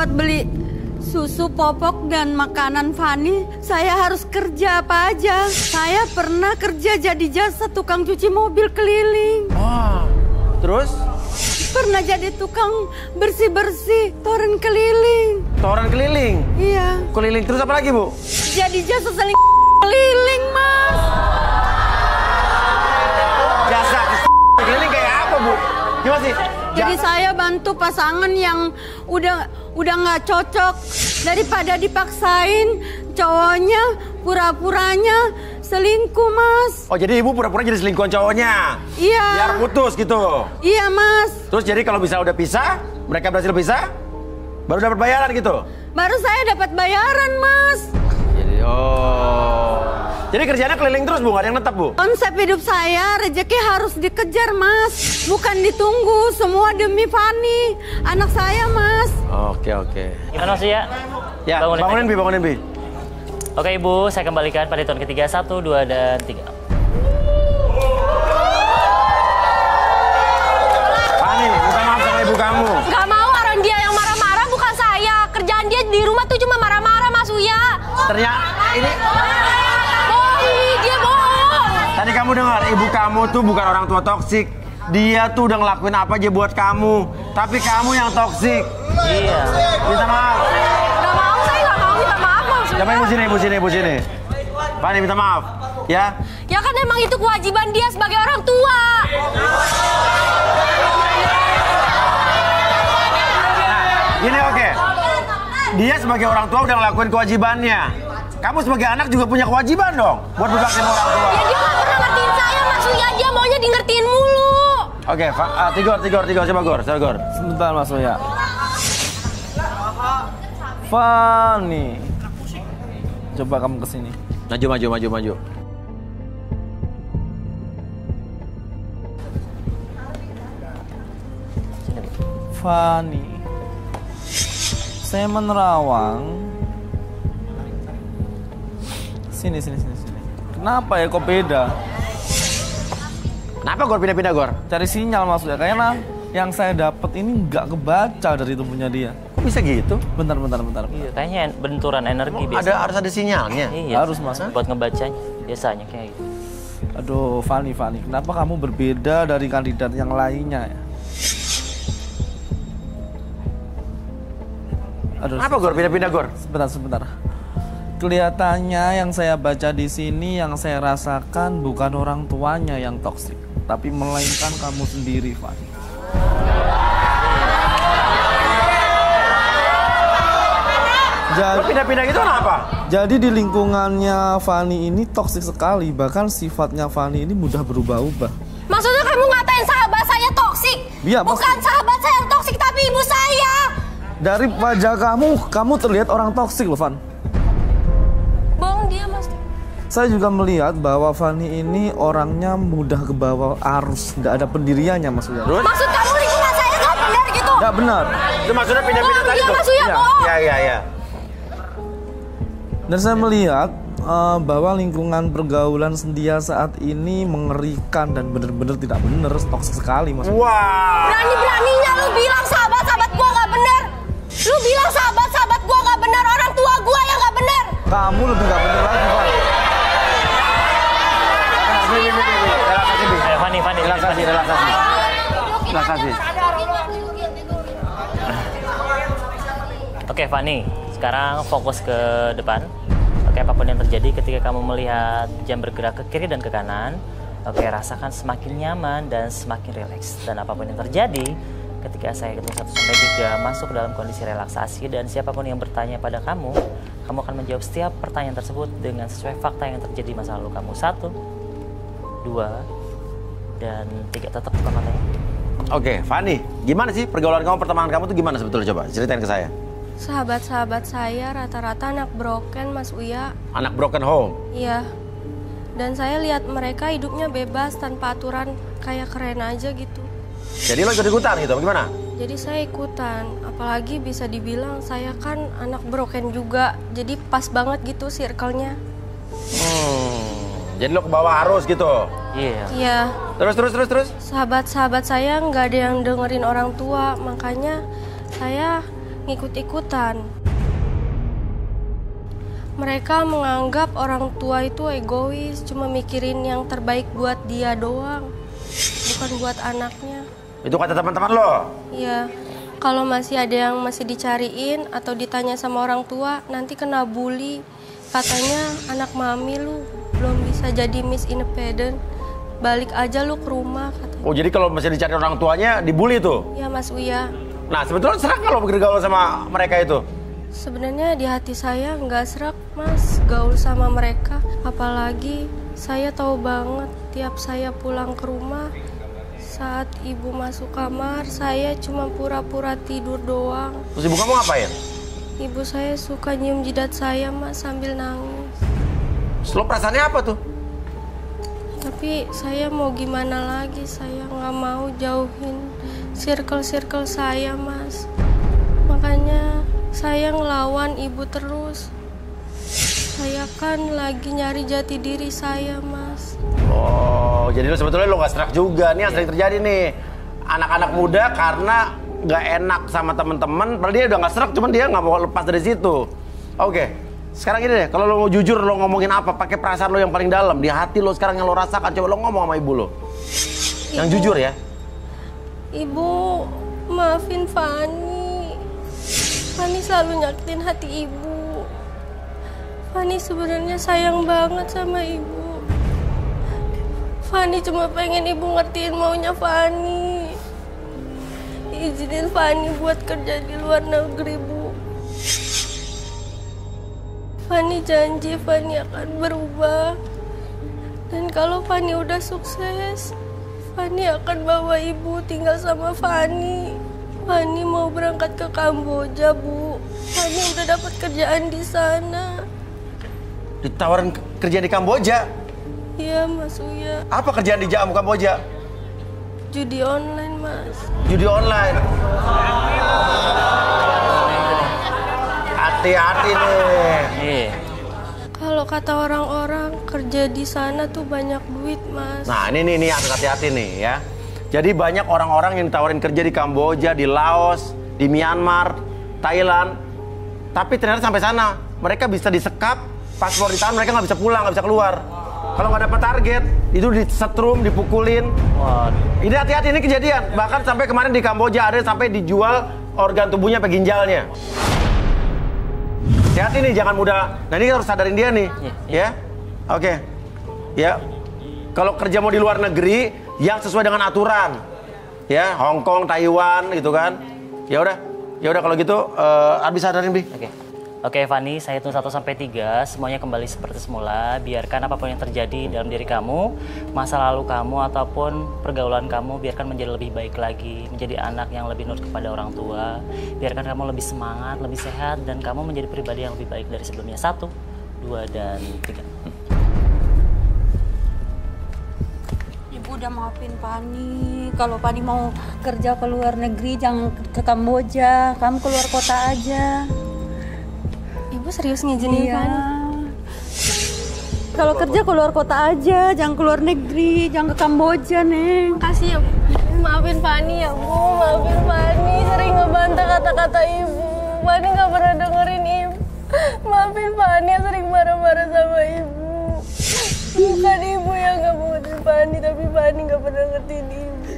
buat beli susu, popok, dan makanan Fani, saya harus kerja apa aja. Saya pernah kerja jadi jasa tukang cuci mobil keliling. Wah, terus? Pernah jadi tukang bersih-bersih toren keliling. Toren keliling? Iya. Keliling terus apa lagi, Bu? Jadi jasa seling keliling, Mas. Jasa keliling kayak apa, Bu? Gimana sih? Jadi saya bantu pasangan yang udah nggak cocok, daripada dipaksain cowoknya pura-puranya selingkuh, Mas. Oh, jadi Ibu pura-pura jadi selingkuhan cowoknya? Iya. Biar putus gitu? Iya, Mas. Terus jadi kalau bisa udah pisah, mereka berhasil pisah, baru dapat bayaran gitu? Baru saya dapat bayaran, Mas. Jadi kerjanya keliling terus, Bu? Nggak ada yang netap, Bu? Konsep hidup saya, rezeki harus dikejar, Mas. Bukan ditunggu, semua demi Fani, anak saya, Mas. Oke. Gimana sih ya? Ya, bangunin, Bi. Oke, Ibu, saya kembalikan pada hitungan ketiga. 1, 2, dan 3. Fani, minta maaf sama ibu kamu. Gak mau, orang dia yang marah-marah, bukan saya. Kerjaan dia di rumah tuh cuma marah-marah, Mas Uya. Ternyata ini... Dia bohong. Tadi kamu dengar, ibu kamu tuh bukan orang tua toksik. Dia tuh udah ngelakuin apa aja buat kamu. Tapi kamu yang toksik. Iya. Minta maaf. Gak mau, saya gak mau minta maaf, Mas Uya. Coba ibu sini. Fani, minta maaf. Ya? Ya kan emang itu kewajiban dia sebagai orang tua. Gini oke. Dia sebagai orang tua udah ngelakuin kewajibannya. Kamu sebagai anak juga punya kewajiban dong buat berbakti sama orang tua. Ya dia gak pernah ngertiin saya, Mas Uya. Dia maunya di ngertiin mulu. Oke, Tigor. Coba Gor. Sebentar, Mas Uya. Fani. Coba kamu kesini. Maju. Fani. Saya menerawang. Sini. Kenapa ya kok beda? Kenapa Gor pindah-pindah, Gor? Cari sinyal Mas Uya. Kayaknya yang saya dapat ini nggak kebaca dari tubuhnya dia. Kok bisa gitu? Bentar. Iya, kayaknya benturan energi biasa. Harus ada sinyalnya. Iya, Harus, Mas. Buat ngebacanya biasanya kayak gitu. Aduh, Fani, kenapa kamu berbeda dari kandidat yang lainnya ya? Aduh, Kenapa Gor pindah-pindah, Gor? Sebentar. Kelihatannya yang saya baca di sini, yang saya rasakan bukan orang tuanya yang toksik, tapi melainkan kamu sendiri, Fani. Jadi pindah-pindah gitu kenapa? Jadi di lingkungannya Fani ini toksik sekali, bahkan sifatnya Fani ini mudah berubah-ubah. Maksudnya kamu ngatain sahabat saya toksik? Iya, bukan sahabat saya yang toksik, tapi ibu saya. Dari wajah kamu terlihat orang toksik loh, Fan. Bohong dia, Mas. Saya juga melihat bahwa Fani ini orangnya mudah kebawa arus, nggak ada pendiriannya, Mas Uya. Maksud kamu lingkungan saya nggak benar gitu? Nggak benar. Itu maksudnya pindah-pindah tadi Dia, tuh? Mas Uya, bohong. Iya. Dan saya melihat bahwa lingkungan pergaulan dia saat ini mengerikan dan benar-benar tidak benar, toksik sekali, Mas. Wah. Berani-beraninya lu bilang sahabat-sahabat gua nggak benar. Lu bilang sahabat-sahabat gua nggak benar, orang tua gua yang nggak benar. Kamu lebih nggak benar lagi, Fan. Relaksasi, Bi. Ayo, Fani. Relaksasi. Oke, Fani. Sekarang fokus ke depan. Oke, apapun yang terjadi ketika kamu melihat jam bergerak ke kiri dan ke kanan, oke, rasakan semakin nyaman dan semakin rileks. Dan apapun yang terjadi ketika saya hitung 1 sampai 3 masuk ke dalam kondisi relaksasi, dan siapapun yang bertanya pada kamu akan menjawab setiap pertanyaan tersebut dengan sesuai fakta yang terjadi di masa lalu kamu. 1, 2, dan 3. Tetap buka matanya. Oke, Fani, gimana sih pergaulan kamu, pertemanan kamu tuh gimana sebetulnya? Coba ceritain ke saya. Sahabat-sahabat saya rata-rata anak broken, Mas Uya. Anak broken home? Iya. Dan saya lihat mereka hidupnya bebas tanpa aturan, kayak keren aja gitu. Jadi lo ikut-ikutan gitu, bagaimana? Jadi saya ikutan, apalagi bisa dibilang saya kan anak broken juga. Jadi pas banget gitu circle-nya. Jadi lo ke bawah arus gitu? Iya. Iya. Terus? Sahabat-sahabat saya nggak ada yang dengerin orang tua, makanya saya ngikut-ikutan. Mereka menganggap orang tua itu egois, cuma mikirin yang terbaik buat dia doang, bukan buat anaknya. Itu kata teman-teman lo? Iya, kalau masih ada yang masih dicariin atau ditanya sama orang tua, nanti kena bully. Katanya anak mami lu belum bisa jadi Miss Independent, balik aja lu ke rumah katanya. Oh, jadi kalau masih dicari orang tuanya dibully tuh? Iya Mas Uya. Nah, sebetulnya serak kalau bergaul sama mereka itu? Sebenarnya di hati saya nggak serak Mas gaul sama mereka. Apalagi saya tahu banget tiap saya pulang ke rumah, saat ibu masuk kamar, saya cuma pura-pura tidur doang. Terus ibu kamu ngapain? Ibu saya suka nyium jidat saya Mas sambil nangis. Terus lo perasaannya apa tuh? Tapi saya mau gimana lagi, saya nggak mau jauhin circle-circle saya Mas. Makanya saya ngelawan ibu terus. Saya kan lagi nyari jati diri saya Mas. Oh, jadi lo sebetulnya lo gak serak juga. Nih yang sering terjadi nih, anak-anak muda karena gak enak sama temen-temen, padahal dia udah gak serak, cuman dia gak mau lepas dari situ. Oke, sekarang gini deh, kalau lo mau jujur, lo ngomongin apa, pakai perasaan lo yang paling dalam di hati lo sekarang yang lo rasakan. Coba lo ngomong sama ibu lo yang jujur ya. Ibu, maafin Fani. Fani selalu nyakitin hati ibu. Fani sebenarnya sayang banget sama ibu. Fani cuma pengen ibu ngertiin maunya Fani. Izinin Fani buat kerja di luar negeri, Bu. Fani janji Fani akan berubah. Dan kalau Fani udah sukses, Fani akan bawa ibu tinggal sama Fani. Fani mau berangkat ke Kamboja, Bu. Fani udah dapat kerjaan di sana. Ditawarin kerja di Kamboja? Iya, Mas Uya. Apa kerjaan di Kamboja? Judi online, Mas. Judi online. Hati-hati nih. Iya. Kalau kata orang-orang, kerja di sana tuh banyak duit, Mas. Nah, ini hati-hati nih ya. Jadi banyak orang-orang yang ditawarin kerja di Kamboja, di Laos, di Myanmar, Thailand. Tapi ternyata sampai sana mereka bisa disekap, paspor ditahan, mereka nggak bisa pulang, nggak bisa keluar. Kalau nggak dapat target, itu disetrum, dipukulin. Wah. Ini hati-hati, ini kejadian. Bahkan sampai kemarin di Kamboja ada sampai dijual organ tubuhnya sampai ginjalnya. Hati-hati nih, jangan mudah. Nah ini harus sadarin dia nih, ya. Oke, ya. Kalau kerja mau di luar negeri, yang sesuai dengan aturan, ya, Hong Kong, Taiwan, gitu kan. Ya udah kalau gitu, Abi sadarin Bi. Oke, Fani, saya hitung 1 sampai 3, semuanya kembali seperti semula. Biarkan apapun yang terjadi dalam diri kamu, masa lalu kamu ataupun pergaulan kamu, biarkan menjadi lebih baik lagi, menjadi anak yang lebih nurut kepada orang tua. Biarkan kamu lebih semangat, lebih sehat, dan kamu menjadi pribadi yang lebih baik dari sebelumnya. 1, 2, dan 3. Ibu udah maafin Fani. Kalau Fani mau kerja ke luar negeri, jangan ke Kamboja. Kamu keluar kota aja. Ibu serius ngizinin Fani? Kalau kerja keluar kota aja, jangan keluar negeri, jangan ke Kamboja, Neng. Makasih ya, Bu. Maafin Fani ya, Bu. Maafin Fani. Sering ngebantah kata-kata Ibu. Fani gak pernah dengerin Ibu. Maafin Fani yang sering marah-marah sama Ibu. Bukan Ibu yang gak mau ngertiin Fani, tapi Fani gak pernah ngertiin Ibu.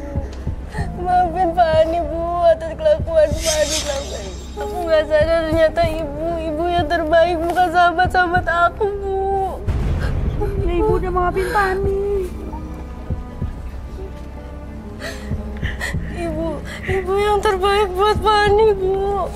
Maafin Fani, Bu, atas kelakuan Fani selama ini. Aku gak sadar ternyata Ibu yang terbaik, bukan sahabat-sahabat aku, Bu. Ya, Ibu udah maafin Fani. Ibu yang terbaik buat Fani, Bu.